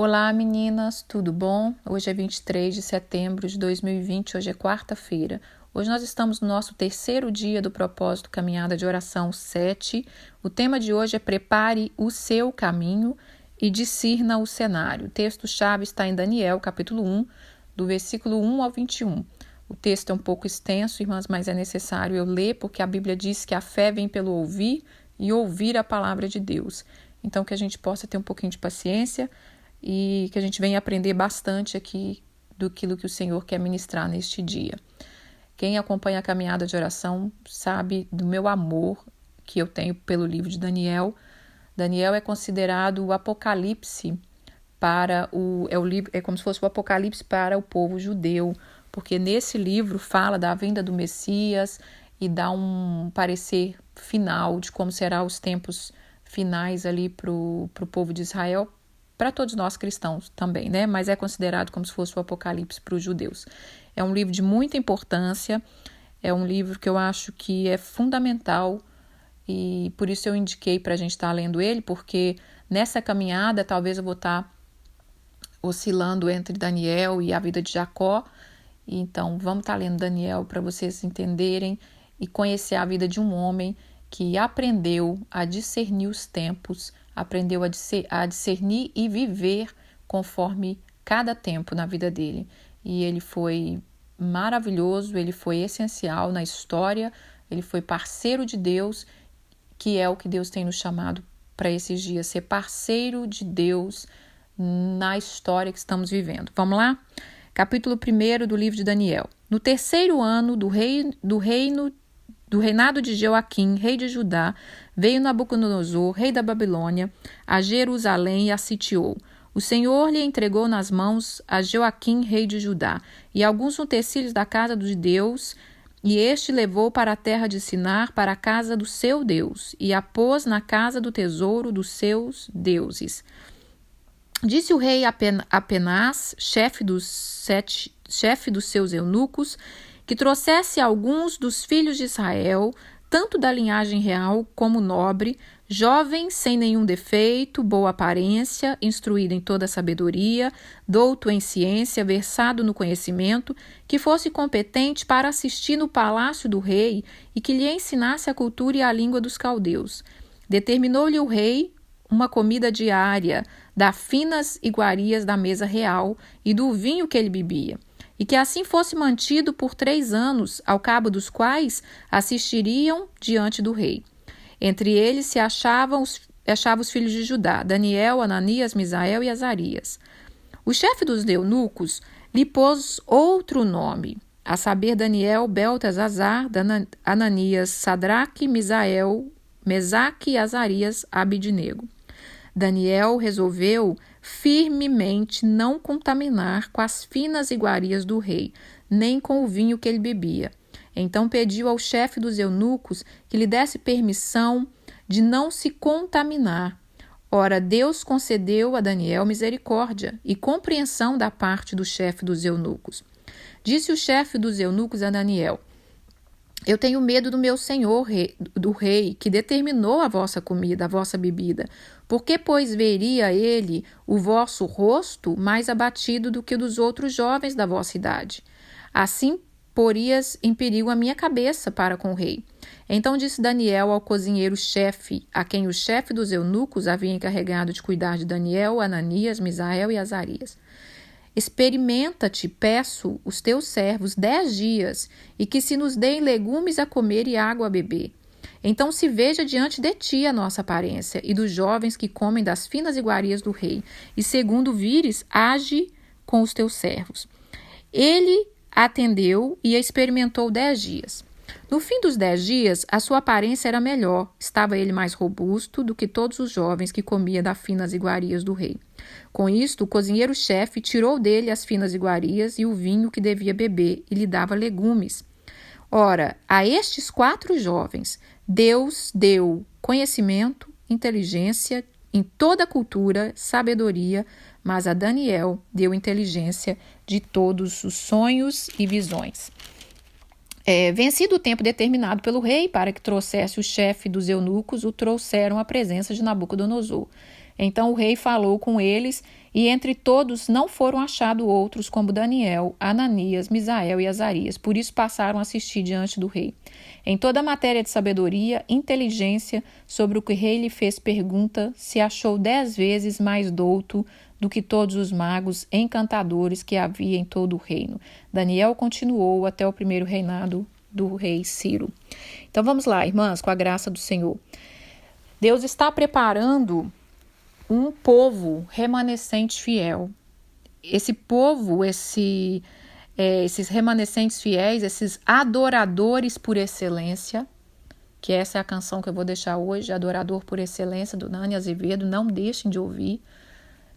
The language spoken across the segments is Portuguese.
Olá meninas, tudo bom? Hoje é 23 de setembro de 2020, hoje é quarta-feira. Hoje nós estamos no nosso terceiro dia do propósito Caminhada de Oração 7. O tema de hoje é Prepare o seu caminho e discirna o cenário. O texto-chave está em Daniel, capítulo 1, do versículo 1 ao 21. O texto é um pouco extenso, irmãs, mas é necessário eu ler porque a Bíblia diz que a fé vem pelo ouvir e ouvir a palavra de Deus. Então que a gente possa ter um pouquinho de paciência e que a gente venha aprender bastante aqui do que o Senhor quer ministrar neste dia. Quem acompanha a caminhada de oração sabe do meu amor que eu tenho pelo livro de Daniel. Daniel é considerado o Apocalipse é como se fosse o Apocalipse para o povo judeu, porque nesse livro fala da vinda do Messias e dá um parecer final de como serão os tempos finais ali para o povo de Israel, para todos nós cristãos também, né? Mas é considerado como se fosse o Apocalipse para os judeus. É um livro de muita importância, é um livro que eu acho que é fundamental e por isso eu indiquei para a gente estar lendo ele, porque nessa caminhada talvez eu vou estar oscilando entre Daniel e a vida de Jacó. Então vamos estar lendo Daniel para vocês entenderem e conhecer a vida de um homem que aprendeu a discernir os tempos, aprendeu a discernir e viver conforme cada tempo na vida dele. E ele foi maravilhoso, ele foi essencial na história, ele foi parceiro de Deus, que é o que Deus tem nos chamado para esses dias, ser parceiro de Deus na história que estamos vivendo. Vamos lá? Capítulo 1 do livro de Daniel. No terceiro ano do reinado de Joaquim, rei de Judá, veio Nabucodonosor, rei da Babilônia, a Jerusalém e a sitiou. O Senhor lhe entregou nas mãos a Joaquim, rei de Judá, e alguns utensílios da casa de Deus, e este levou para a terra de Sinar, para a casa do seu Deus, e a pôs na casa do tesouro dos seus deuses. Disse o rei a Penaz, chefe dos seus eunucos, que trouxesse alguns dos filhos de Israel, tanto da linhagem real como nobre, jovem, sem nenhum defeito, boa aparência, instruído em toda sabedoria, douto em ciência, versado no conhecimento, que fosse competente para assistir no palácio do rei e que lhe ensinasse a cultura e a língua dos caldeus. Determinou-lhe o rei uma comida diária, das finas iguarias da mesa real e do vinho que ele bebia, e que assim fosse mantido por 3 anos, ao cabo dos quais assistiriam diante do rei. Entre eles se achavam os filhos de Judá, Daniel, Ananias, Misael e Azarias. O chefe dos eunucos lhe pôs outro nome, a saber Daniel, Beltesazar, Ananias, Sadraque, Misael, Mesaque e Azarias, Abidnego. Daniel resolveu firmemente não contaminar com as finas iguarias do rei, nem com o vinho que ele bebia. Então pediu ao chefe dos eunucos que lhe desse permissão de não se contaminar. Ora, Deus concedeu a Daniel misericórdia e compreensão da parte do chefe dos eunucos. Disse o chefe dos eunucos a Daniel: eu tenho medo do meu senhor, do rei, que determinou a vossa comida, a vossa bebida. Por que, pois, veria ele o vosso rosto mais abatido do que o dos outros jovens da vossa idade? Assim, porias em perigo a minha cabeça para com o rei. Então disse Daniel ao cozinheiro-chefe, a quem o chefe dos eunucos havia encarregado de cuidar de Daniel, Ananias, Misael e Azarias: experimenta-te, peço, os teus servos 10 dias, e que se nos deem legumes a comer e água a beber. Então se veja diante de ti a nossa aparência, e dos jovens que comem das finas iguarias do rei, e segundo vires, age com os teus servos. Ele atendeu e experimentou 10 dias. No fim dos 10 dias, a sua aparência era melhor, estava ele mais robusto do que todos os jovens que comia das finas iguarias do rei. Com isto, o cozinheiro-chefe tirou dele as finas iguarias e o vinho que devia beber e lhe dava legumes. Ora, a estes 4 jovens, Deus deu conhecimento, inteligência em toda a cultura, sabedoria, mas a Daniel deu inteligência de todos os sonhos e visões. Vencido o tempo determinado pelo rei para que trouxesse o chefe dos eunucos, o trouxeram à presença de Nabucodonosor. Então o rei falou com eles, e entre todos não foram achados outros como Daniel, Ananias, Misael e Azarias. Por isso passaram a assistir diante do rei. Em toda a matéria de sabedoria, inteligência, sobre o que o rei lhe fez pergunta, se achou 10 vezes mais douto do que todos os magos encantadores que havia em todo o reino. Daniel continuou até o primeiro reinado do rei Ciro. Então vamos lá, irmãs, com a graça do Senhor. Deus está preparando um povo remanescente fiel. Esse povo, esses remanescentes fiéis, esses adoradores por excelência, que essa é a canção que eu vou deixar hoje, Adorador por Excelência, do Nani Azevedo, não deixem de ouvir.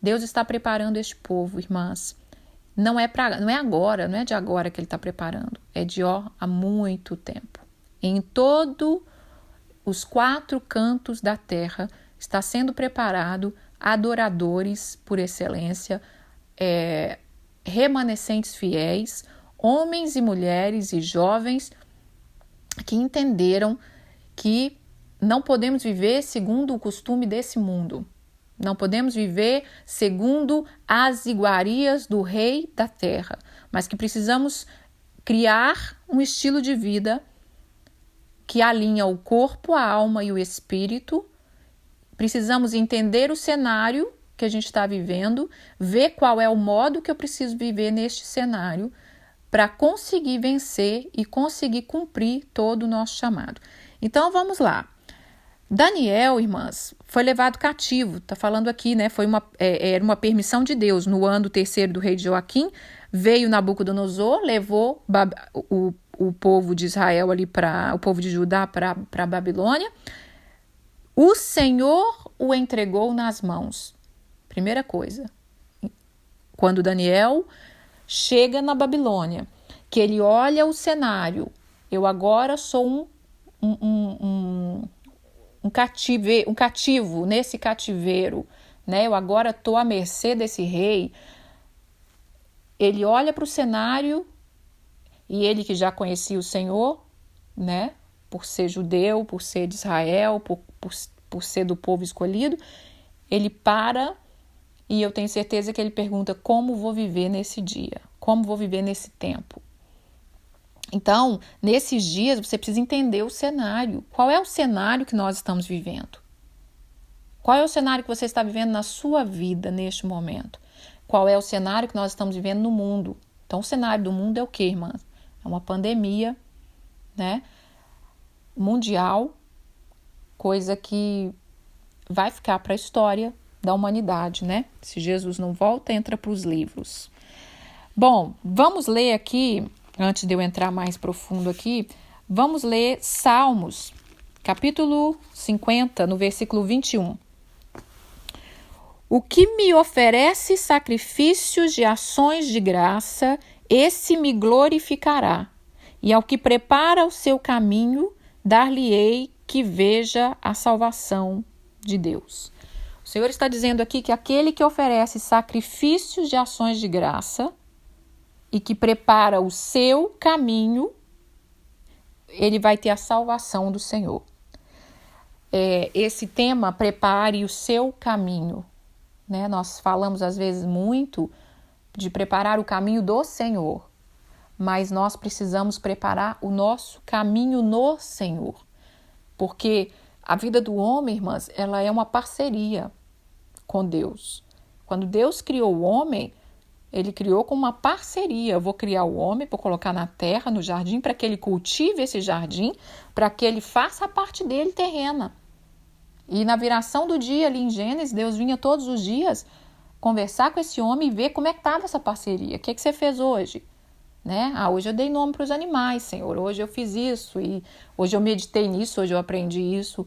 Deus está preparando este povo, irmãs. Não é agora, não é de agora que ele está preparando, é de há muito tempo. Em todos os 4 cantos da terra está sendo preparado adoradores por excelência, remanescentes fiéis, homens e mulheres e jovens que entenderam que não podemos viver segundo o costume desse mundo. Não podemos viver segundo as iguarias do rei da terra, mas que precisamos criar um estilo de vida que alinha o corpo, a alma e o espírito. Precisamos entender o cenário que a gente está vivendo, ver qual é o modo que eu preciso viver neste cenário para conseguir vencer e conseguir cumprir todo o nosso chamado. Então vamos lá. Daniel, irmãs, foi levado cativo, está falando aqui, né? Era uma permissão de Deus. No ano 3º do rei Joaquim, veio Nabucodonosor, levou o povo de Israel ali o povo de Judá para a Babilônia. O Senhor o entregou nas mãos. Primeira coisa, quando Daniel chega na Babilônia, que ele olha o cenário, eu agora sou um cativo nesse cativeiro, né? Eu agora estou à mercê desse rei. Ele olha para o cenário e ele que já conhecia o Senhor, né? Por ser judeu, por ser de Israel, por ser do povo escolhido, ele para e eu tenho certeza que ele pergunta: como vou viver nesse dia? Como vou viver nesse tempo? Então, nesses dias, você precisa entender o cenário. Qual é o cenário que nós estamos vivendo? Qual é o cenário que você está vivendo na sua vida neste momento? Qual é o cenário que nós estamos vivendo no mundo? Então, o cenário do mundo é o quê, irmã? É uma pandemia, né? Mundial, coisa que vai ficar para a história da humanidade, né? Se Jesus não volta, entra para os livros. Bom, vamos ler aqui, antes de eu entrar mais profundo aqui, vamos ler Salmos, capítulo 50, no versículo 21. O que me oferece sacrifícios de ações de graça, esse me glorificará. E ao que prepara o seu caminho, dar-lhe-ei que veja a salvação de Deus. O Senhor está dizendo aqui que aquele que oferece sacrifícios de ações de graça e que prepara o seu caminho, ele vai ter a salvação do Senhor. Esse tema, prepare o seu caminho, né? Nós falamos às vezes muito de preparar o caminho do Senhor, mas nós precisamos preparar o nosso caminho no Senhor, porque a vida do homem, irmãs, ela é uma parceria com Deus. Quando Deus criou o homem, ele criou com uma parceria. Eu vou criar o homem, vou colocar na terra, no jardim, para que ele cultive esse jardim, para que ele faça a parte dele terrena. E na viração do dia, ali em Gênesis, Deus vinha todos os dias conversar com esse homem e ver como é que estava essa parceria. O que você fez hoje? Né? Hoje eu dei nome para os animais, Senhor. Hoje eu fiz isso, e hoje eu meditei nisso, hoje eu aprendi isso.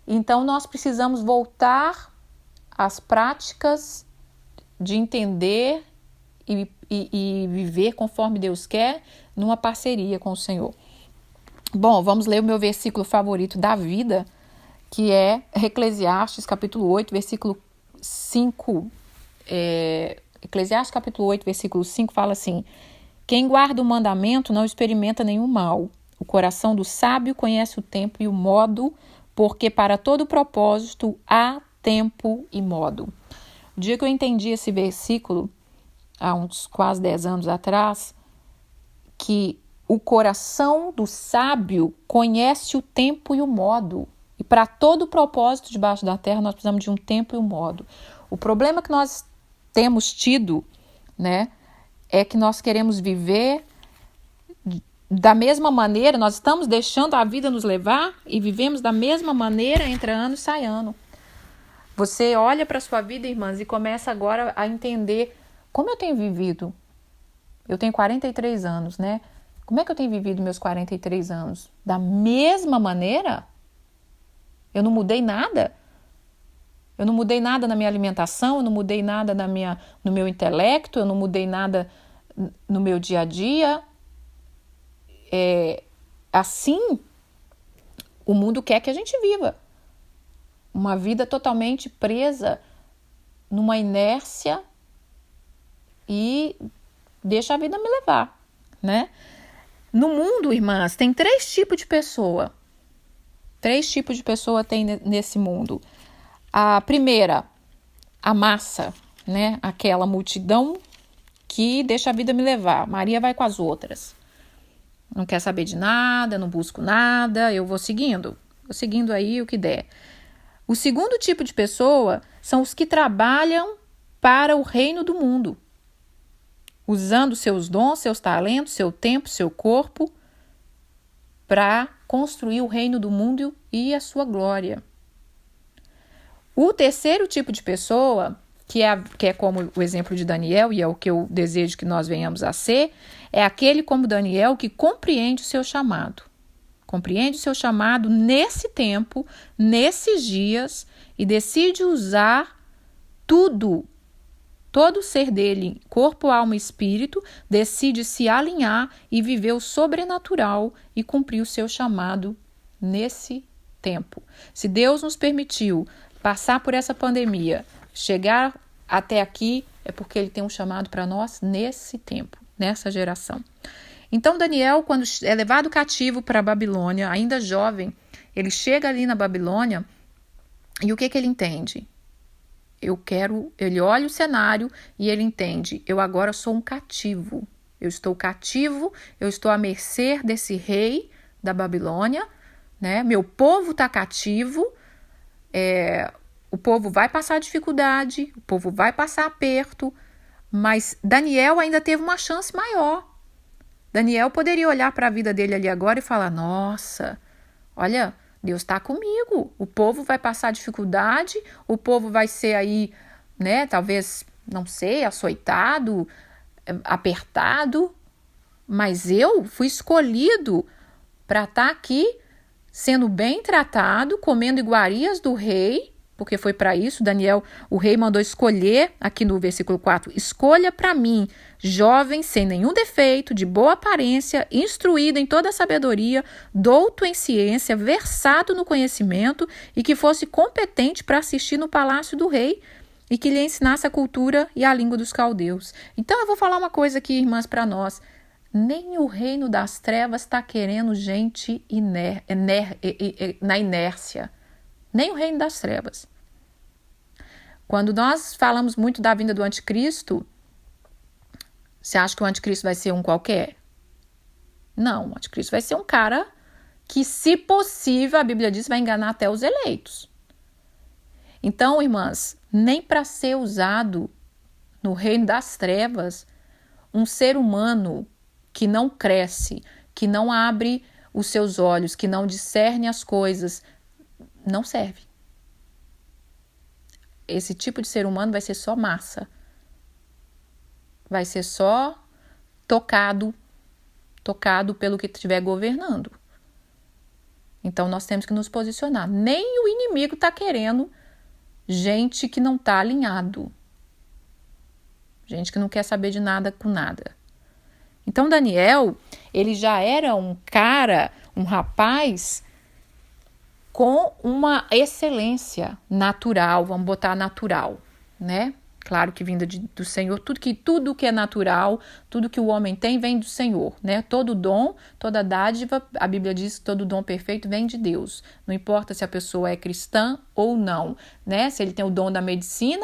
Então, nós precisamos voltar às práticas de entender e viver conforme Deus quer, numa parceria com o Senhor. Bom, vamos ler o meu versículo favorito da vida, que é Eclesiastes, capítulo 8, versículo 5. Eclesiastes, capítulo 8, versículo 5, fala assim: quem guarda o mandamento não experimenta nenhum mal. O coração do sábio conhece o tempo e o modo, porque para todo propósito há tempo e modo. O dia que eu entendi esse versículo, há uns quase 10 anos atrás, que o coração do sábio conhece o tempo e o modo. E para todo propósito debaixo da terra, nós precisamos de um tempo e um modo. O problema que nós temos tido, né, é que nós queremos viver da mesma maneira, nós estamos deixando a vida nos levar e vivemos da mesma maneira, entra ano e sai ano. Você olha para a sua vida, irmãs, e começa agora a entender como eu tenho vivido. Eu tenho 43 anos, né? Como é que eu tenho vivido meus 43 anos? Da mesma maneira? Eu não mudei nada? Eu não mudei nada na minha alimentação, eu não mudei nada no meu intelecto, eu não mudei nada no meu dia a dia. Assim, o mundo quer que a gente viva. Uma vida totalmente presa numa inércia e deixa a vida me levar, né? No mundo, irmãs, tem 3 tipos de pessoa. 3 tipos de pessoa tem nesse mundo. A primeira, a massa, né? Aquela multidão que deixa a vida me levar. Maria vai com as outras. Não quer saber de nada, não busco nada, eu vou seguindo aí o que der. O segundo tipo de pessoa são os que trabalham para o reino do mundo, usando seus dons, seus talentos, seu tempo, seu corpo, para construir o reino do mundo e a sua glória. O terceiro tipo de pessoa, que é como o exemplo de Daniel, e é o que eu desejo que nós venhamos a ser, é aquele como Daniel que compreende o seu chamado. Compreende o seu chamado nesse tempo, nesses dias, e decide usar todo o ser dele, corpo, alma e espírito, decide se alinhar e viver o sobrenatural e cumprir o seu chamado nesse tempo. Se Deus nos permitiu passar por essa pandemia, chegar até aqui, é porque ele tem um chamado para nós nesse tempo, nessa geração. Então Daniel, quando é levado cativo para a Babilônia, ainda jovem, ele chega ali na Babilônia e o que ele entende? Ele olha o cenário e ele entende, eu agora sou um cativo, eu estou cativo, eu estou à mercê desse rei da Babilônia, né? Meu povo está cativo, o povo vai passar dificuldade, o povo vai passar aperto, mas Daniel ainda teve uma chance maior. Daniel poderia olhar para a vida dele ali agora e falar, nossa, olha, Deus está comigo, o povo vai passar dificuldade, o povo vai ser aí, né, talvez, não sei, açoitado, apertado, mas eu fui escolhido para estar aqui sendo bem tratado, comendo iguarias do rei, porque foi para isso, Daniel, o rei mandou escolher, aqui no versículo 4, escolha para mim, jovem, sem nenhum defeito, de boa aparência, instruído em toda a sabedoria, douto em ciência, versado no conhecimento e que fosse competente para assistir no palácio do rei e que lhe ensinasse a cultura e a língua dos caldeus. Então eu vou falar uma coisa aqui, irmãs, para nós. Nem o reino das trevas está querendo gente na inércia. Nem o reino das trevas. Quando nós falamos muito da vinda do anticristo, você acha que o anticristo vai ser um qualquer? Não, o anticristo vai ser um cara que, se possível, a Bíblia diz, vai enganar até os eleitos. Então, irmãs, nem para ser usado no reino das trevas, um ser humano que não cresce, que não abre os seus olhos, que não discerne as coisas, não serve. Esse tipo de ser humano vai ser só massa. Vai ser só tocado pelo que estiver governando. Então nós temos que nos posicionar. Nem o inimigo está querendo gente que não está alinhado. Gente que não quer saber de nada com nada. Então Daniel, ele já era um cara, um rapaz com uma excelência natural, vamos botar natural, né? Claro que vinda do Senhor, tudo que é natural, tudo que o homem tem vem do Senhor, né? Todo dom, toda dádiva, a Bíblia diz que todo dom perfeito vem de Deus. Não importa se a pessoa é cristã ou não, né? Se ele tem o dom da medicina,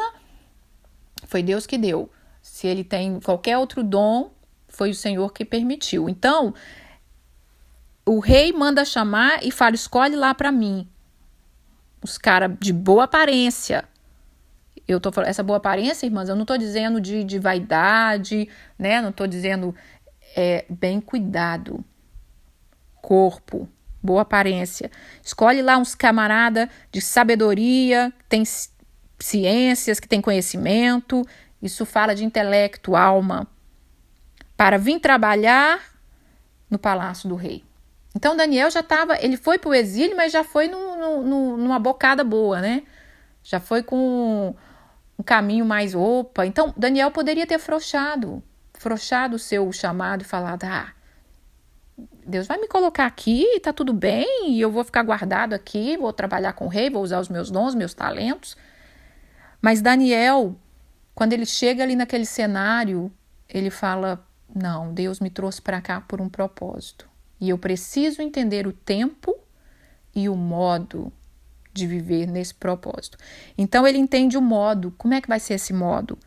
foi Deus que deu. Se ele tem qualquer outro dom, foi o Senhor que permitiu. Então, o rei manda chamar e fala, escolhe lá para mim os caras de boa aparência. Eu tô falando, essa boa aparência, irmãs, eu não estou dizendo de vaidade, né? Não estou dizendo bem cuidado, corpo, boa aparência. Escolhe lá uns camarada de sabedoria, que tem ciências, que tem conhecimento. Isso fala de intelecto, alma, para vir trabalhar no palácio do rei. Então, Daniel ele foi para o exílio, mas já foi numa bocada boa, né? Já foi com um caminho mais opa. Então, Daniel poderia ter frouxado o seu chamado e falado, Deus vai me colocar aqui, tá tudo bem, e eu vou ficar guardado aqui, vou trabalhar com o rei, vou usar os meus dons, meus talentos. Mas Daniel, quando ele chega ali naquele cenário, ele fala, não, Deus me trouxe para cá por um propósito. E eu preciso entender o tempo e o modo de viver nesse propósito. Então ele entende o modo. Como é que vai ser esse modo?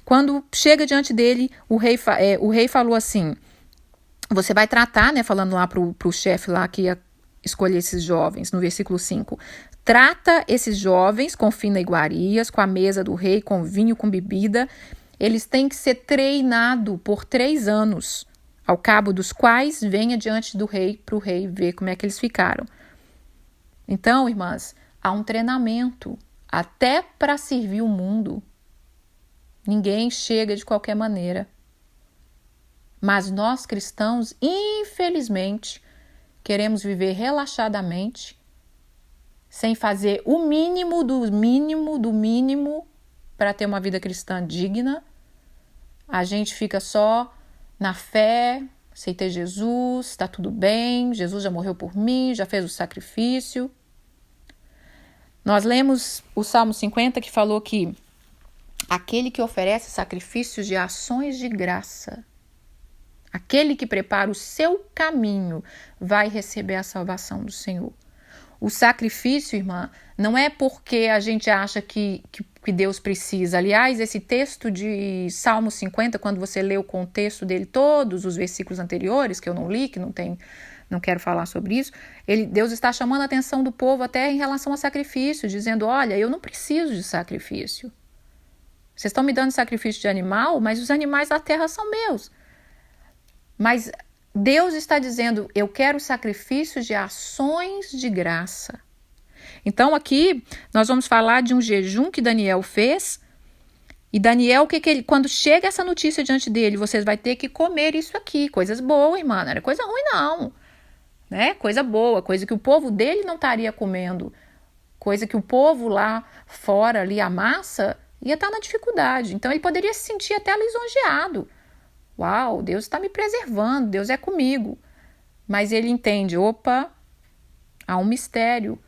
Quando chega diante dele, o rei falou assim, você vai tratar, né, falando lá pro chefe lá que ia escolher esses jovens, no versículo 5, trata esses jovens com fina iguarias, com a mesa do rei, com vinho, com bebida. Eles têm que ser treinados por 3 anos, ao cabo dos quais venha diante do rei, para o rei ver como é que eles ficaram. Então, irmãs, há um treinamento até para servir o mundo. Ninguém chega de qualquer maneira. Mas nós cristãos, infelizmente, queremos viver relaxadamente, sem fazer o mínimo do mínimo do mínimo para ter uma vida cristã digna. A gente fica só na fé, aceitei Jesus, está tudo bem, Jesus já morreu por mim, já fez o sacrifício. Nós lemos o Salmo 50 que falou que aquele que oferece sacrifícios de ações de graça, aquele que prepara o seu caminho, vai receber a salvação do Senhor. O sacrifício, irmã, não é porque a gente acha que Deus precisa. Aliás, esse texto de Salmo 50, quando você lê o contexto dele, todos os versículos anteriores, que eu não li, que não quero falar sobre isso, Deus está chamando a atenção do povo até em relação a sacrifício, dizendo, olha, eu não preciso de sacrifício. Vocês estão me dando sacrifício de animal, mas os animais da terra são meus. Mas Deus está dizendo, eu quero sacrifícios de ações de graça. Então aqui nós vamos falar de um jejum que Daniel fez. E Daniel, quando chega essa notícia diante dele, vocês vão ter que comer isso aqui. Coisas boas, irmã, não era coisa ruim não. Né? Coisa boa, coisa que o povo dele não estaria comendo. Coisa que o povo lá fora, ali a massa, ia estar na dificuldade. Então ele poderia se sentir até lisonjeado. Uau, Deus está me preservando, Deus é comigo. Mas ele entende, opa, há um mistério.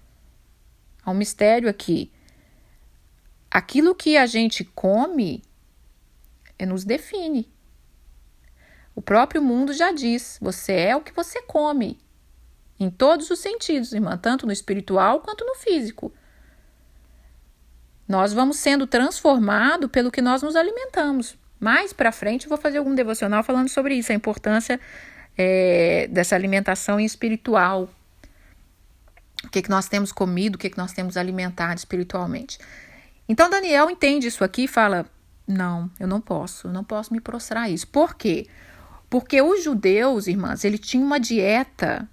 Há um mistério aqui. Aquilo que a gente come nos define. O próprio mundo já diz, você é o que você come. Em todos os sentidos, irmã, tanto no espiritual quanto no físico. Nós vamos sendo transformados pelo que nós nos alimentamos. Mais para frente eu vou fazer algum devocional falando sobre isso, a importância dessa alimentação espiritual. O que nós temos comido, o que nós temos alimentado espiritualmente. Então Daniel entende isso aqui e fala, não, eu não posso me prostrar a isso. Por quê? Porque os judeus, irmãs, eles tinham uma dieta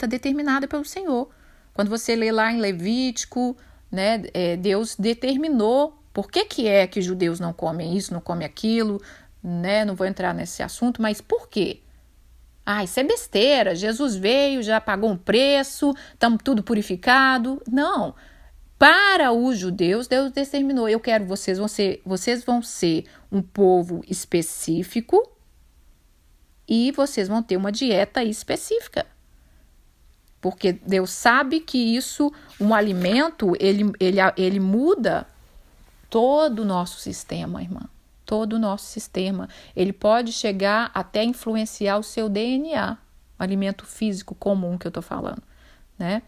determinada pelo Senhor. Quando você lê lá em Levítico, né, Deus determinou por que que judeus não comem isso, não comem aquilo, né? Não vou entrar nesse assunto, mas por quê? Isso é besteira, Jesus veio, já pagou um preço, estamos tudo purificado. Não, para os judeus, Deus determinou, vocês vão ser um povo específico e vocês vão ter uma dieta específica. Porque Deus sabe que um alimento, ele muda todo o nosso sistema, irmã. Todo o nosso sistema. Ele pode chegar até influenciar o seu DNA, o alimento físico comum que eu estou falando, né?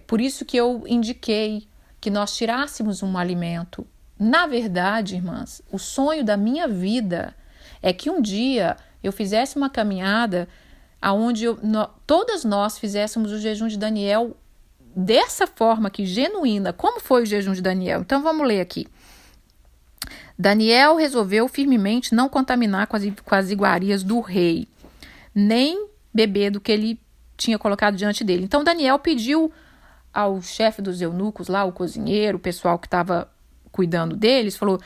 Por isso que eu indiquei que nós tirássemos um alimento. Na verdade, irmãs, o sonho da minha vida é que um dia eu fizesse uma caminhada onde todas nós fizéssemos o jejum de Daniel dessa forma aqui, genuína. Como foi o jejum de Daniel? Então vamos ler aqui. Daniel resolveu firmemente não contaminar com as iguarias do rei, nem beber do que ele tinha colocado diante dele. Então Daniel pediu ao chefe dos eunucos lá, o cozinheiro, o pessoal que estava cuidando deles, falou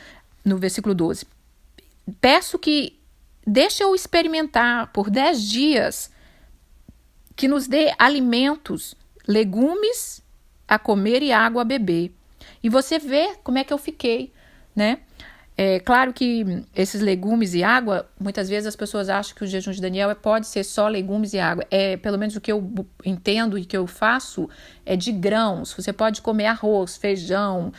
no versículo 12, peço que deixe eu experimentar por 10 dias, que nos dê alimentos, legumes a comer e água a beber. E você vê como é que eu fiquei, né? É claro que esses legumes e água, muitas vezes as pessoas acham que o jejum de Daniel pode ser só legumes e água. Pelo menos o que eu entendo e que eu faço é de grãos. Você pode comer arroz, feijão,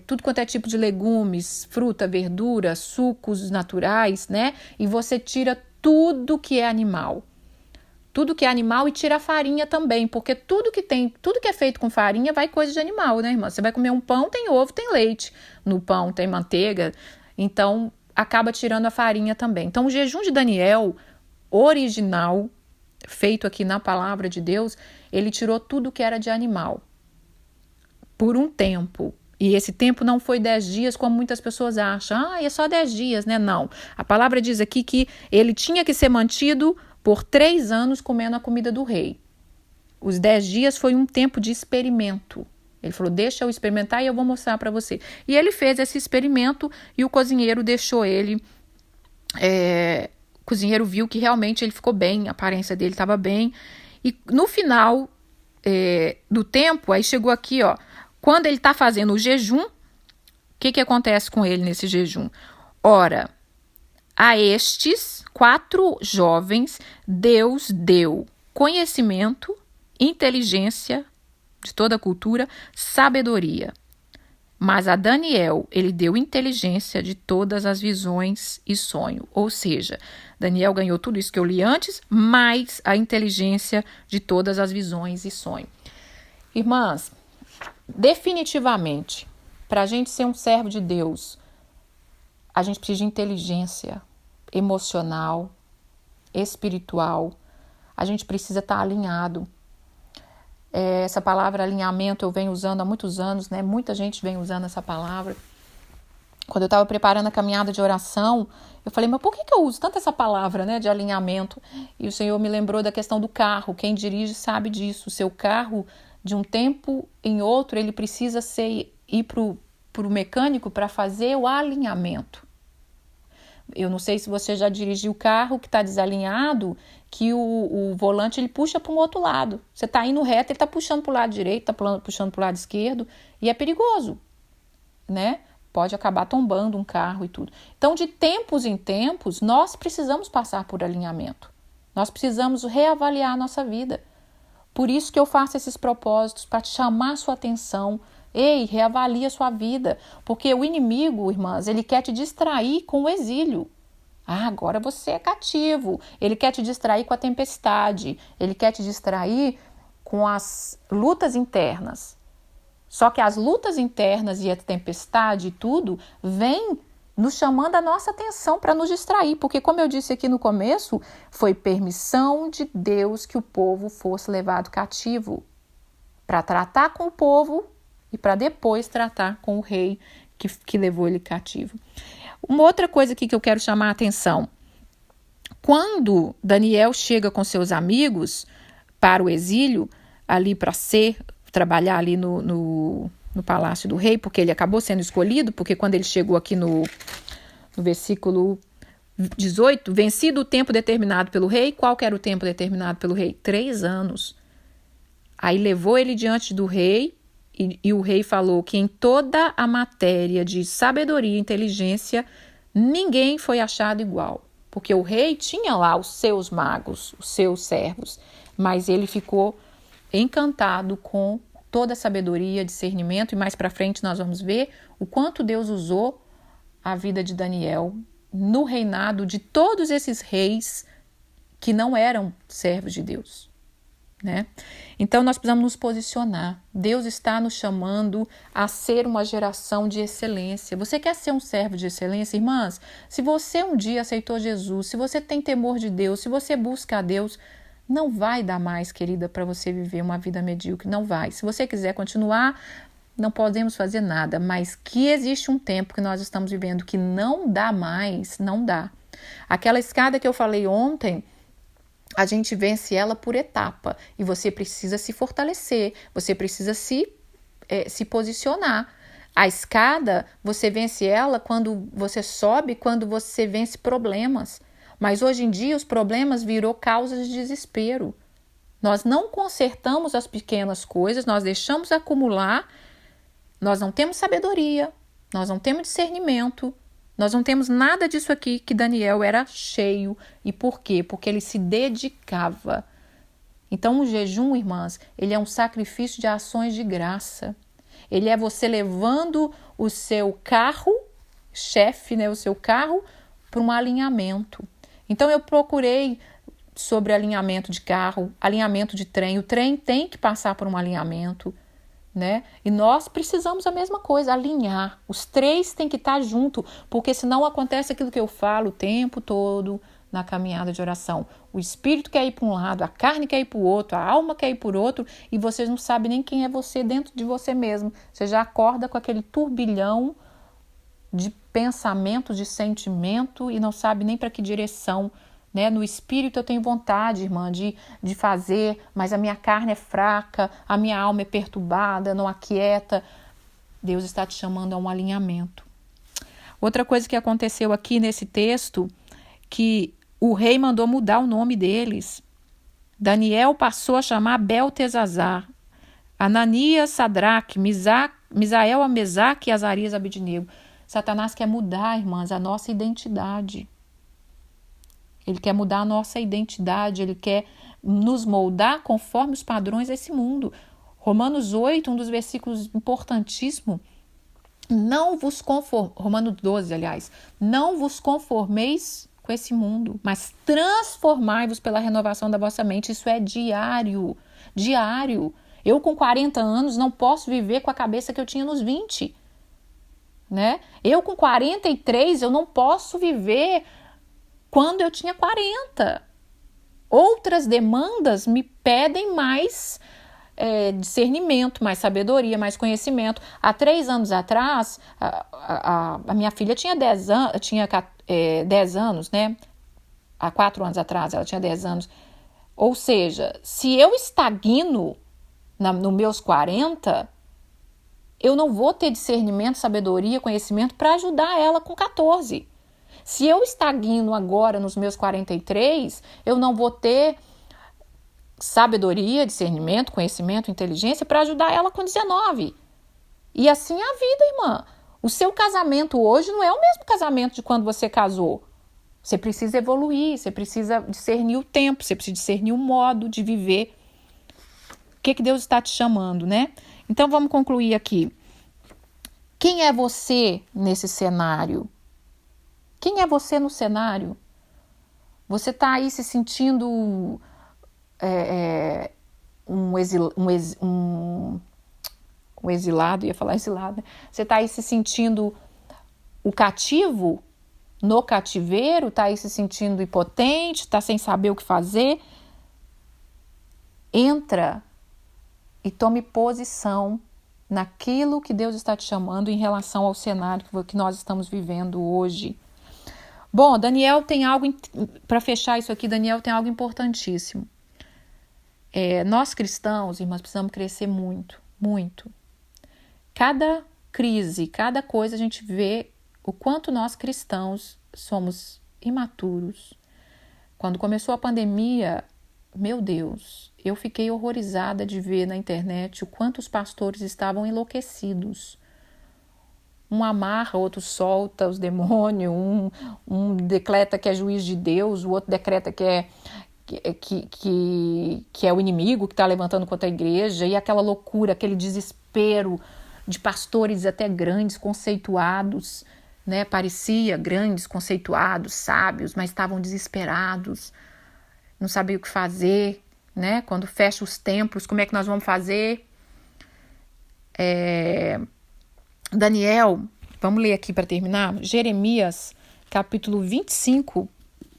tudo quanto é tipo de legumes, fruta, verdura, sucos naturais, né? E você tira tudo que é animal. Tudo que é animal e tira a farinha também, porque tudo que é feito com farinha vai coisa de animal, né, irmã? Você vai comer um pão, tem ovo, tem leite. No pão tem manteiga. Então, acaba tirando a farinha também. Então, o jejum de Daniel, original, feito aqui na palavra de Deus, ele tirou tudo que era de animal. Por um tempo. E esse tempo não foi 10 dias, como muitas pessoas acham. É só 10 dias, né? Não. A palavra diz aqui que ele tinha que ser mantido por 3 anos comendo a comida do rei. Os 10 dias foi um tempo de experimento. Ele falou, deixa eu experimentar e eu vou mostrar para você. E ele fez esse experimento e o cozinheiro deixou ele. O cozinheiro viu que realmente ele ficou bem, a aparência dele estava bem. E no final do tempo, aí chegou aqui, ó, quando ele está fazendo o jejum, o que acontece com ele nesse jejum? Ora, a estes 4 jovens, Deus deu conhecimento, inteligência, de toda a cultura, sabedoria. Mas a Daniel, ele deu inteligência de todas as visões e sonho. Ou seja, Daniel ganhou tudo isso que eu li antes, mais a inteligência de todas as visões e sonho. Irmãs, definitivamente, para a gente ser um servo de Deus, a gente precisa de inteligência emocional, espiritual. A gente precisa estar alinhado. Essa palavra alinhamento eu venho usando há muitos anos, né? Muita gente vem usando essa palavra. Quando eu estava preparando a caminhada de oração, eu falei, mas por que eu uso tanto essa palavra, né, de alinhamento? E o Senhor me lembrou da questão do carro. Quem dirige sabe disso. O seu carro, de um tempo em outro, ele precisa ir para o mecânico para fazer o alinhamento. Eu não sei se você já dirigiu o carro que está desalinhado, que o volante ele puxa para um outro lado. Você está indo reto, ele está puxando para o lado direito, está puxando para o lado esquerdo, e é perigoso, né? Pode acabar tombando um carro e tudo. Então, de tempos em tempos, nós precisamos passar por alinhamento. Nós precisamos reavaliar a nossa vida. Por isso que eu faço esses propósitos, para te chamar a sua atenção. Ei, reavalia a sua vida, porque o inimigo, irmãs, ele quer te distrair com o exílio. Agora você é cativo. Ele quer te distrair com a tempestade. Ele quer te distrair com as lutas internas. Só que as lutas internas e a tempestade e tudo vem nos chamando a nossa atenção para nos distrair. Porque, como eu disse aqui no começo, foi permissão de Deus que o povo fosse levado cativo para tratar com o povo e para depois tratar com o rei que levou ele cativo. Uma outra coisa aqui que eu quero chamar a atenção. Quando Daniel chega com seus amigos para o exílio, ali para trabalhar ali no palácio do rei, porque ele acabou sendo escolhido, porque quando ele chegou aqui no versículo 18, vencido o tempo determinado pelo rei, qual que era o tempo determinado pelo rei? 3 anos. Aí levou ele diante do rei, e o rei falou que em toda a matéria de sabedoria e inteligência, ninguém foi achado igual. Porque o rei tinha lá os seus magos, os seus servos, mas ele ficou encantado com toda a sabedoria, discernimento, e mais para frente nós vamos ver o quanto Deus usou a vida de Daniel no reinado de todos esses reis que não eram servos de Deus, né? Então nós precisamos nos posicionar. Deus está nos chamando a ser uma geração de excelência. Você quer ser um servo de excelência, irmãs? Se você um dia aceitou Jesus, se você tem temor de Deus, se você busca a Deus, não vai dar mais, querida, para você viver uma vida medíocre, não vai. Se você quiser continuar, não podemos fazer nada, mas que existe um tempo que nós estamos vivendo que não dá mais, não dá. Aquela escada que eu falei ontem, a gente vence ela por etapa e você precisa se fortalecer, você precisa se posicionar. A escada, você vence ela quando você sobe, quando você vence problemas. Mas hoje em dia os problemas virou causas de desespero. Nós não consertamos as pequenas coisas, nós deixamos acumular, nós não temos sabedoria, nós não temos discernimento, nós não temos nada disso aqui que Daniel era cheio. E por quê? Porque ele se dedicava. Então o jejum, irmãs, ele é um sacrifício de ações de graça. Ele é você levando o seu carro, chefe, né, o seu carro, para um alinhamento. Então eu procurei sobre alinhamento de carro, alinhamento de trem. O trem tem que passar por um alinhamento, né? E nós precisamos a mesma coisa, alinhar. Os três têm que estar junto, porque senão acontece aquilo que eu falo o tempo todo na caminhada de oração. O espírito quer ir para um lado, a carne quer ir para o outro, a alma quer ir para o outro, e vocês não sabem nem quem é você dentro de você mesmo. Você já acorda com aquele turbilhão de pensamento, de sentimento, e não sabe nem para que direção, né? No espírito eu tenho vontade, irmã, de fazer, mas a minha carne é fraca, a minha alma é perturbada, não aquieta. Deus está te chamando a um alinhamento. Outra coisa que aconteceu aqui nesse texto, que o rei mandou mudar o nome deles. Daniel passou a chamar Beltesazar, Ananias, Sadraque, Misael, Mesaque e Azarias, Abednego. Satanás quer mudar, irmãs, a nossa identidade. Ele quer mudar a nossa identidade, ele quer nos moldar conforme os padrões desse mundo. Romanos 8, um dos versículos importantíssimos. Romanos 12, aliás. Não vos conformeis com esse mundo, mas transformai-vos pela renovação da vossa mente. Isso é diário, diário. Eu com 40 anos não posso viver com a cabeça que eu tinha nos 20. Né? Eu com 43, eu não posso viver quando eu tinha 40. Outras demandas me pedem mais discernimento, mais sabedoria, mais conhecimento. Há 3 anos atrás, a minha filha tinha 10 anos, né? Há 4 anos atrás, ela tinha 10 anos. Ou seja, se eu estagno nos meus 40, eu não vou ter discernimento, sabedoria, conhecimento para ajudar ela com 14. Se eu estagno agora nos meus 43, eu não vou ter sabedoria, discernimento, conhecimento, inteligência para ajudar ela com 19. E assim é a vida, irmã. O seu casamento hoje não é o mesmo casamento de quando você casou. Você precisa evoluir, você precisa discernir o tempo, você precisa discernir o modo de viver. O que Deus está te chamando, né? Então vamos concluir aqui. Quem é você nesse cenário? Quem é você no cenário? Você está aí se sentindo um exilado, ia falar exilado, né? Você está aí se sentindo o cativo no cativeiro, está aí se sentindo impotente, está sem saber o que fazer? Entra e tome posição naquilo que Deus está te chamando em relação ao cenário que nós estamos vivendo hoje. Bom, Daniel tem algo, para fechar isso aqui, Daniel tem algo importantíssimo. Nós cristãos, irmãs, precisamos crescer muito, muito. Cada crise, cada coisa a gente vê o quanto nós cristãos somos imaturos. Quando começou a pandemia, meu Deus, eu fiquei horrorizada de ver na internet o quanto os pastores estavam enlouquecidos. Um amarra, outro solta os demônios, um decreta que é juiz de Deus, o outro decreta que é o inimigo que está levantando contra a igreja, e aquela loucura, aquele desespero de pastores até grandes, conceituados, né? Parecia grandes, conceituados, sábios, mas estavam desesperados, não sabiam o que fazer, né? Quando fecha os templos, como é que nós vamos fazer? Daniel, vamos ler aqui para terminar, Jeremias, capítulo 25,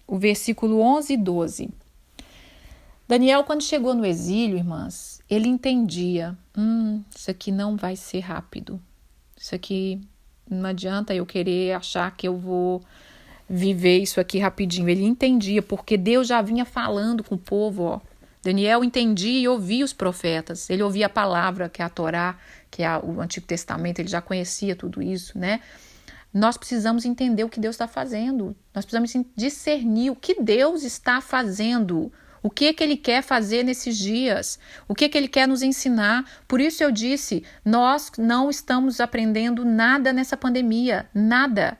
o versículo 11 e 12. Daniel, quando chegou no exílio, irmãs, ele entendia, isso aqui não vai ser rápido, isso aqui não adianta eu querer achar que eu vou viver isso aqui rapidinho. Ele entendia, porque Deus já vinha falando com o povo, ó. Daniel entendia e ouvia os profetas, ele ouvia a palavra, que é a Torá, que é o Antigo Testamento, ele já conhecia tudo isso, né? Nós precisamos entender o que Deus está fazendo, nós precisamos discernir o que Deus está fazendo, o que Ele quer fazer nesses dias, o que Ele quer nos ensinar. Por isso eu disse, nós não estamos aprendendo nada nessa pandemia, nada.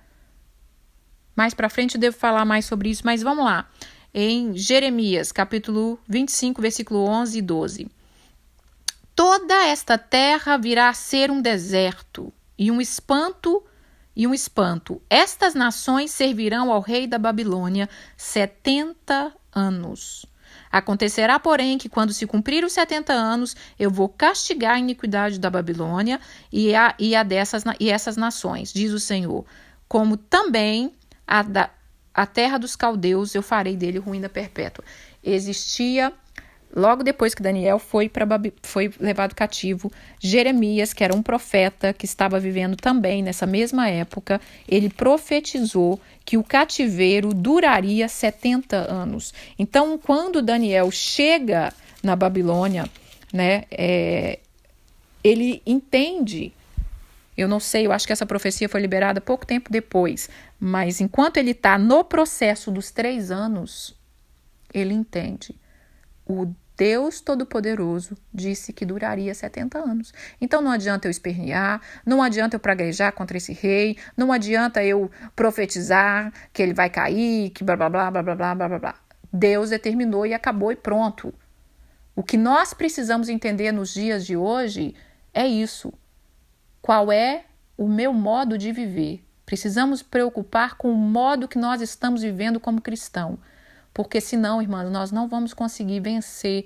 Mais para frente eu devo falar mais sobre isso, mas vamos lá. Em Jeremias, capítulo 25, versículo 11 e 12. Toda esta terra virá a ser um deserto e um espanto. Estas nações servirão ao rei da Babilônia 70 anos. Acontecerá, porém, que quando se cumprir os 70 anos, eu vou castigar a iniquidade da Babilônia e essas nações, diz o Senhor, como também a terra dos caldeus, eu farei dele ruína perpétua. Existia, logo depois que Daniel foi levado cativo, Jeremias, que era um profeta que estava vivendo também nessa mesma época, ele profetizou que o cativeiro duraria 70 anos. Então, quando Daniel chega na Babilônia, né, ele entende. Eu não sei, eu acho que essa profecia foi liberada pouco tempo depois, mas enquanto ele está no processo dos 3 anos, ele entende. O Deus Todo-Poderoso disse que duraria 70 anos. Então não adianta eu espernear, não adianta eu praguejar contra esse rei, não adianta eu profetizar que ele vai cair, que blá blá blá blá blá blá blá blá. Deus determinou e acabou e pronto. O que nós precisamos entender nos dias de hoje é isso. Qual é o meu modo de viver? Precisamos preocupar com o modo que nós estamos vivendo como cristão. Porque senão, irmãs, nós não vamos conseguir vencer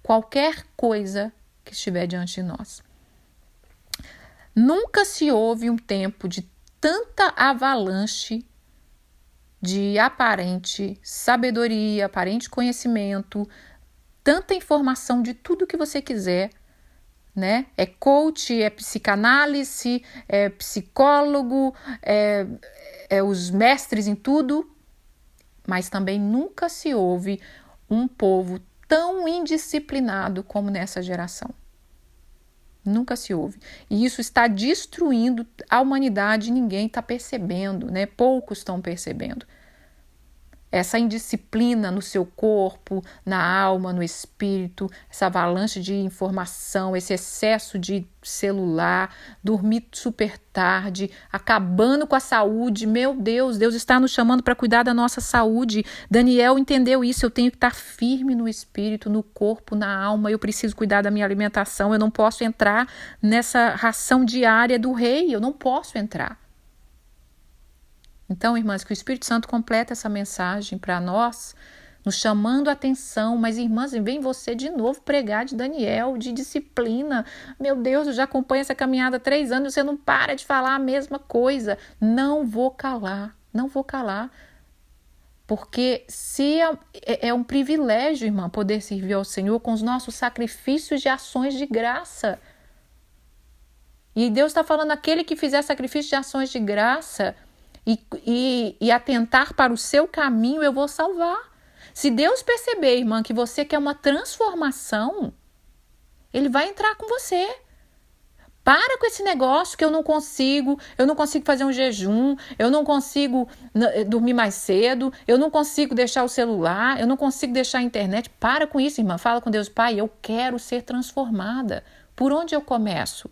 qualquer coisa que estiver diante de nós. Nunca se houve um tempo de tanta avalanche de aparente sabedoria, aparente conhecimento, tanta informação de tudo que você quiser, né? É coach, é psicanálise, é psicólogo, é os mestres em tudo, mas também nunca se houve um povo tão indisciplinado como nessa geração. Nunca se houve. E isso está destruindo a humanidade e ninguém está percebendo, né? Poucos estão percebendo. Essa indisciplina no seu corpo, na alma, no espírito, essa avalanche de informação, esse excesso de celular, dormir super tarde, acabando com a saúde. Meu Deus, Deus está nos chamando para cuidar da nossa saúde. Daniel entendeu isso, eu tenho que estar firme no espírito, no corpo, na alma, eu preciso cuidar da minha alimentação, eu não posso entrar nessa ração diária do rei, eu não posso entrar. Então, irmãs, que o Espírito Santo completa essa mensagem para nós, nos chamando a atenção. Mas, irmãs, vem você de novo pregar de Daniel, de disciplina. Meu Deus, eu já acompanho essa caminhada há 3 anos, você não para de falar a mesma coisa. Não vou calar, não vou calar. Porque se é um privilégio, irmã, poder servir ao Senhor com os nossos sacrifícios de ações de graça. E Deus está falando, aquele que fizer sacrifício de ações de graça e atentar para o seu caminho, eu vou salvar. Se Deus perceber, irmã, que você quer uma transformação, Ele vai entrar com você. Para com esse negócio que eu não consigo fazer um jejum, eu não consigo dormir mais cedo, eu não consigo deixar o celular, eu não consigo deixar a internet. Para com isso, irmã. Fala com Deus, Pai, eu quero ser transformada. Por onde eu começo?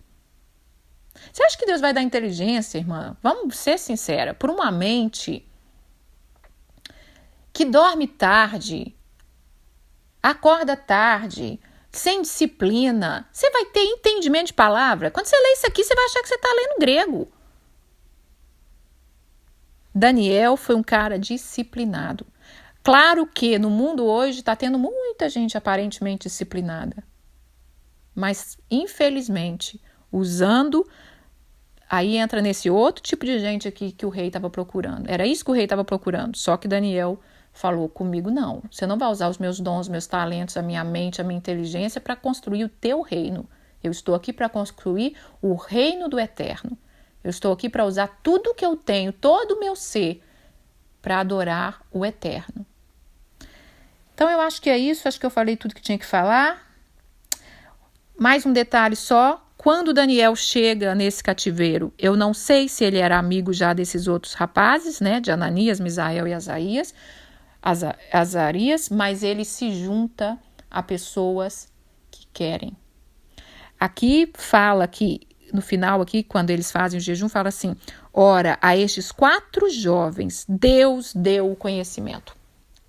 Você acha que Deus vai dar inteligência, irmã? Vamos ser sincera, por uma mente que dorme tarde, acorda tarde, sem disciplina. Você vai ter entendimento de palavra? Quando você lê isso aqui, você vai achar que você está lendo grego. Daniel foi um cara disciplinado. Claro que no mundo hoje está tendo muita gente aparentemente disciplinada. Mas, infelizmente, usando... Aí entra nesse outro tipo de gente aqui que o rei estava procurando. Era isso que o rei estava procurando. Só que Daniel falou comigo, não. Você não vai usar os meus dons, meus talentos, a minha mente, a minha inteligência para construir o teu reino. Eu estou aqui para construir o reino do eterno. Eu estou aqui para usar tudo que eu tenho, todo o meu ser, para adorar o eterno. Então, eu acho que é isso. Acho que eu falei tudo que tinha que falar. Mais um detalhe só. Quando Daniel chega nesse cativeiro, eu não sei se ele era amigo já desses outros rapazes, né? De Ananias, Misael e Azarias, mas ele se junta a pessoas que querem. Aqui fala que, no final aqui, quando eles fazem o jejum, fala assim, ora, a estes 4 jovens, Deus deu o conhecimento.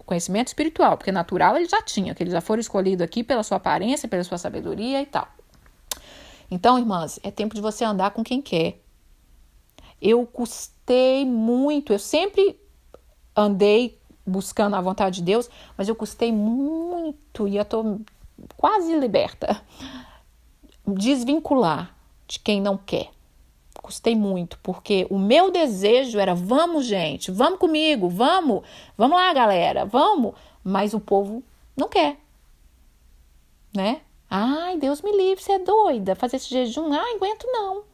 Conhecimento espiritual, porque natural ele já tinha, que eles já foram escolhidos aqui pela sua aparência, pela sua sabedoria e tal. Então, irmãs, é tempo de você andar com quem quer. Eu custei muito, eu sempre andei buscando a vontade de Deus, mas eu custei muito, e eu estou quase liberta, desvincular de quem não quer. Custei muito, porque o meu desejo era, vamos gente, vamos comigo, vamos lá galera, vamos, mas o povo não quer, né? Ai, Deus me livre, você é doida, fazer esse jejum, ai, aguento não,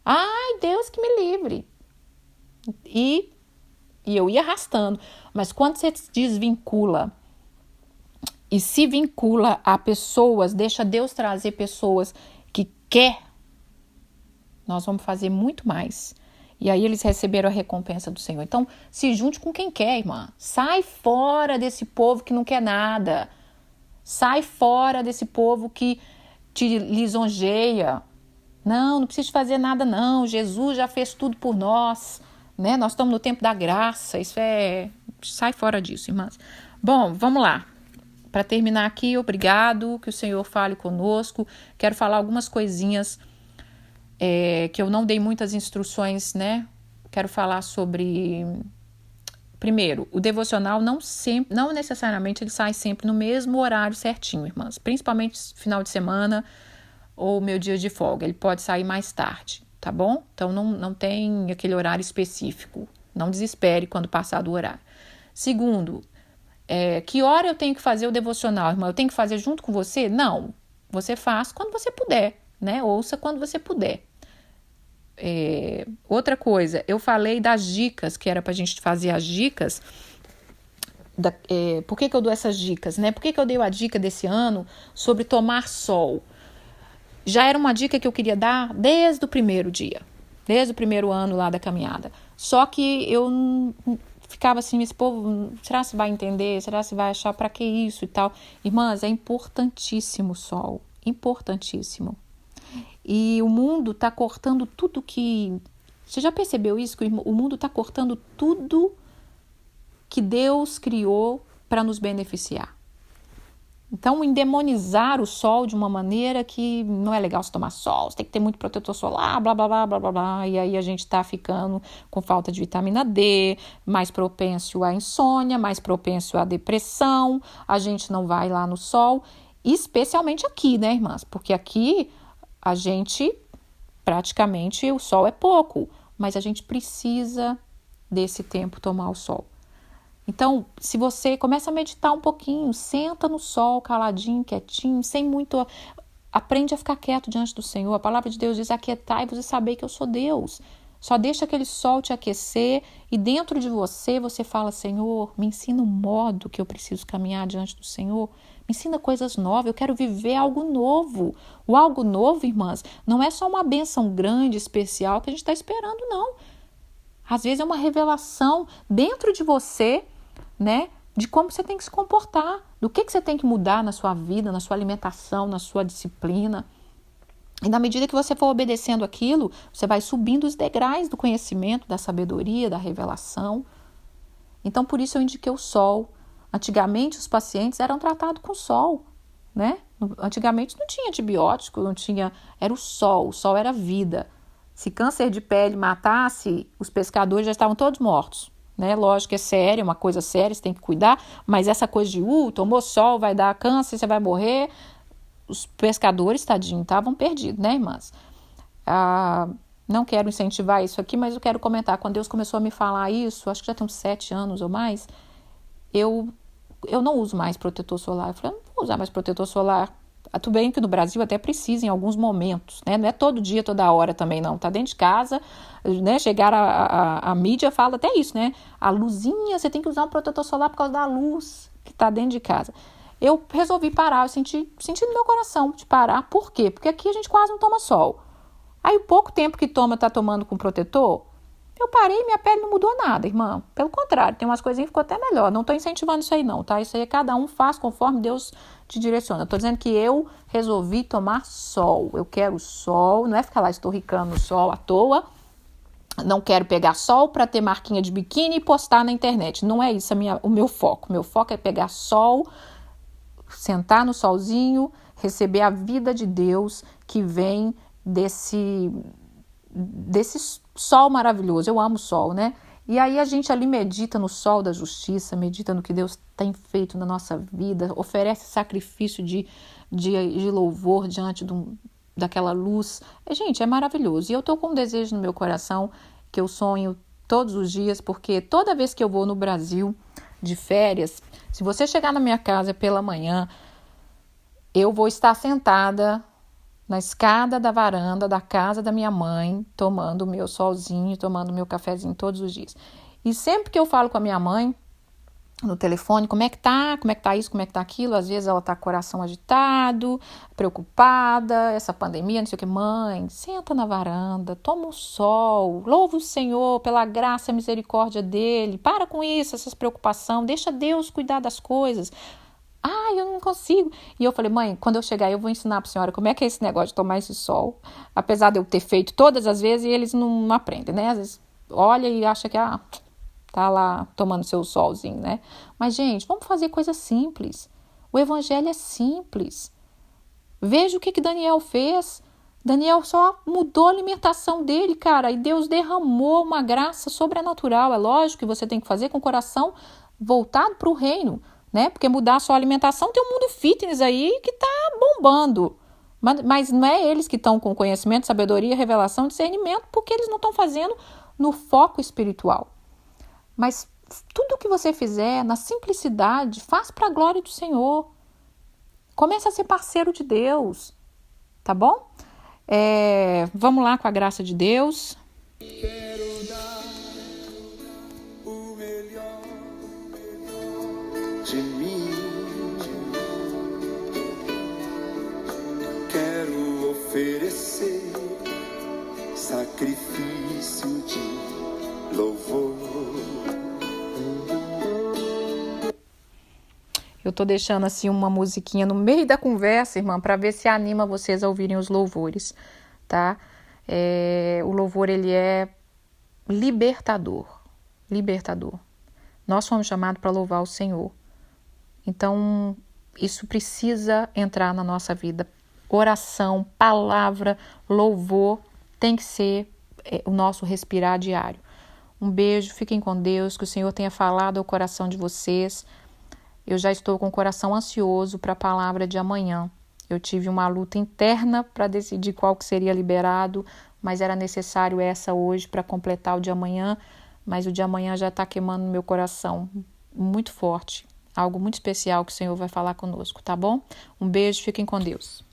ai, Deus que me livre, e eu ia arrastando, mas quando você se desvincula e se vincula a pessoas, deixa Deus trazer pessoas que quer, nós vamos fazer muito mais. E aí eles receberam a recompensa do Senhor. Então, se junte com quem quer, irmã. Sai fora desse povo que não quer nada. Sai fora desse povo que te lisonjeia. Não precisa fazer nada não. Jesus já fez tudo por nós, né? Nós estamos no tempo da graça. Sai fora disso, irmãs. Bom, vamos lá. Para terminar aqui, obrigado. Que o Senhor fale conosco. Quero falar algumas coisinhas que eu não dei muitas instruções, né? Quero falar sobre... Primeiro, o devocional não necessariamente ele sai sempre no mesmo horário certinho, irmãs. Principalmente final de semana ou meu dia de folga. Ele pode sair mais tarde, tá bom? Então, não tem aquele horário específico. Não desespere quando passar do horário. Segundo, que hora eu tenho que fazer o devocional, irmã? Eu tenho que fazer junto com você? Não. Você faz quando você puder, né? Ouça quando você puder. Outra coisa, eu falei das dicas, que era pra gente fazer as dicas. Por que eu dou essas dicas, né? Por que eu dei a dica desse ano sobre tomar sol? Já era uma dica que eu queria dar desde o primeiro dia, desde o primeiro ano lá da caminhada. Só que eu ficava assim, esse povo, será que vai entender? Será que vai achar pra que isso e tal? Irmãs, é importantíssimo o sol, importantíssimo. E o mundo está cortando tudo que... Você já percebeu isso? Que o mundo está cortando tudo que Deus criou para nos beneficiar. Então, endemonizar o sol de uma maneira que não é legal você tomar sol, você tem que ter muito protetor solar, blá, blá, blá, blá, blá, blá. E aí a gente está ficando com falta de vitamina D, mais propenso à insônia, mais propenso à depressão, a gente não vai lá no sol, especialmente aqui, né, irmãs? Porque aqui... A gente, praticamente, o sol é pouco, mas a gente precisa desse tempo tomar o sol. Então, se você começa a meditar um pouquinho, senta no sol, caladinho, quietinho, sem muito... Aprende a ficar quieto diante do Senhor. A palavra de Deus diz, aquietai-vos e sabei que eu sou Deus. Só deixa aquele sol te aquecer e dentro de você, você fala, Senhor, me ensina o modo que eu preciso caminhar diante do Senhor. Me ensina coisas novas, eu quero viver algo novo. O algo novo, irmãs, não é só uma bênção grande, especial que a gente está esperando, não. Às vezes é uma revelação dentro de você, né, de como você tem que se comportar, do que você tem que mudar na sua vida, na sua alimentação, na sua disciplina. E na medida que você for obedecendo aquilo, você vai subindo os degraus do conhecimento, da sabedoria, da revelação. Então, por isso eu indiquei o sol. Antigamente, os pacientes eram tratados com sol, né? Antigamente não tinha antibiótico, não tinha, era o sol era vida. Se câncer de pele matasse, os pescadores já estavam todos mortos, né? Lógico que é sério, é uma coisa séria, você tem que cuidar, mas essa coisa de, tomou sol, vai dar câncer, você vai morrer, os pescadores, tadinho, estavam perdidos, né, irmãs? Não quero incentivar isso aqui, mas eu quero comentar, quando Deus começou a me falar isso, acho que já tem uns 7 anos ou mais, eu não uso mais protetor solar. Eu falei, eu não vou usar mais protetor solar. Tudo bem que no Brasil até precisa em alguns momentos, né? Não é todo dia, toda hora também, não. Tá dentro de casa, né? Chegar a mídia fala até isso, né? A luzinha, você tem que usar um protetor solar por causa da luz que tá dentro de casa. Eu resolvi parar, eu senti no meu coração de parar. Por quê? Porque aqui a gente quase não toma sol. Aí o pouco tempo que tá tomando com protetor, eu parei e minha pele não mudou nada, irmã. Pelo contrário, tem umas coisinhas que ficou até melhor. Não estou incentivando isso aí não, tá? Isso aí cada um faz conforme Deus te direciona. Estou dizendo que eu resolvi tomar sol. Eu quero sol, não é ficar lá estorricando no sol à toa. Não quero pegar sol para ter marquinha de biquíni e postar na internet. Não é isso o meu foco. Meu foco é pegar sol, sentar no solzinho, receber a vida de Deus que vem desse sol maravilhoso. Eu amo o sol, né? E aí a gente ali medita no sol da justiça, medita no que Deus tem feito na nossa vida, oferece sacrifício de louvor diante daquela luz. Gente, é maravilhoso. E eu tô com um desejo no meu coração que eu sonho todos os dias, porque toda vez que eu vou no Brasil de férias, se você chegar na minha casa pela manhã, eu vou estar sentada na escada da varanda da casa da minha mãe, tomando o meu solzinho, tomando o meu cafezinho todos os dias. E sempre que eu falo com a minha mãe, no telefone, como é que tá isso, como é que tá aquilo, às vezes ela tá com o coração agitado, preocupada, essa pandemia, não sei o que, mãe, senta na varanda, toma o sol, louva o Senhor pela graça e misericórdia dele, para com isso, essas preocupações, deixa Deus cuidar das coisas. Eu não consigo. E eu falei, mãe, quando eu chegar eu vou ensinar pra senhora como é que é esse negócio de tomar esse sol. Apesar de eu ter feito todas as vezes e eles não aprendem, né? Às vezes olha e acha que, tá lá tomando seu solzinho, né? Mas, gente, vamos fazer coisa simples. O evangelho é simples. Veja o que Daniel fez. Daniel só mudou a alimentação dele, cara, e Deus derramou uma graça sobrenatural. É lógico que você tem que fazer com o coração voltado para o reino, né? Porque mudar a sua alimentação, tem um mundo fitness aí que tá bombando. Mas não é eles que estão com conhecimento, sabedoria, revelação, discernimento, porque eles não estão fazendo no foco espiritual. Mas tudo que você fizer na simplicidade, faz para a glória do Senhor. Comece a ser parceiro de Deus, tá bom? Vamos lá com a graça de Deus. Quero dar o melhor de mim. Quero oferecer sacrifício de louvor. Eu tô deixando assim uma musiquinha no meio da conversa, irmã, para ver se anima vocês a ouvirem os louvores, tá? O louvor, ele é libertador. Nós fomos chamados para louvar o Senhor. Então, isso precisa entrar na nossa vida. Oração, palavra, louvor, tem que ser o nosso respirar diário. Um beijo, fiquem com Deus, que o Senhor tenha falado ao coração de vocês. Eu já estou com o coração ansioso para a palavra de amanhã. Eu tive uma luta interna para decidir qual que seria liberado, mas era necessário essa hoje para completar o de amanhã. Mas o de amanhã já está queimando no meu coração muito forte. Algo muito especial que o Senhor vai falar conosco, tá bom? Um beijo, fiquem com Deus.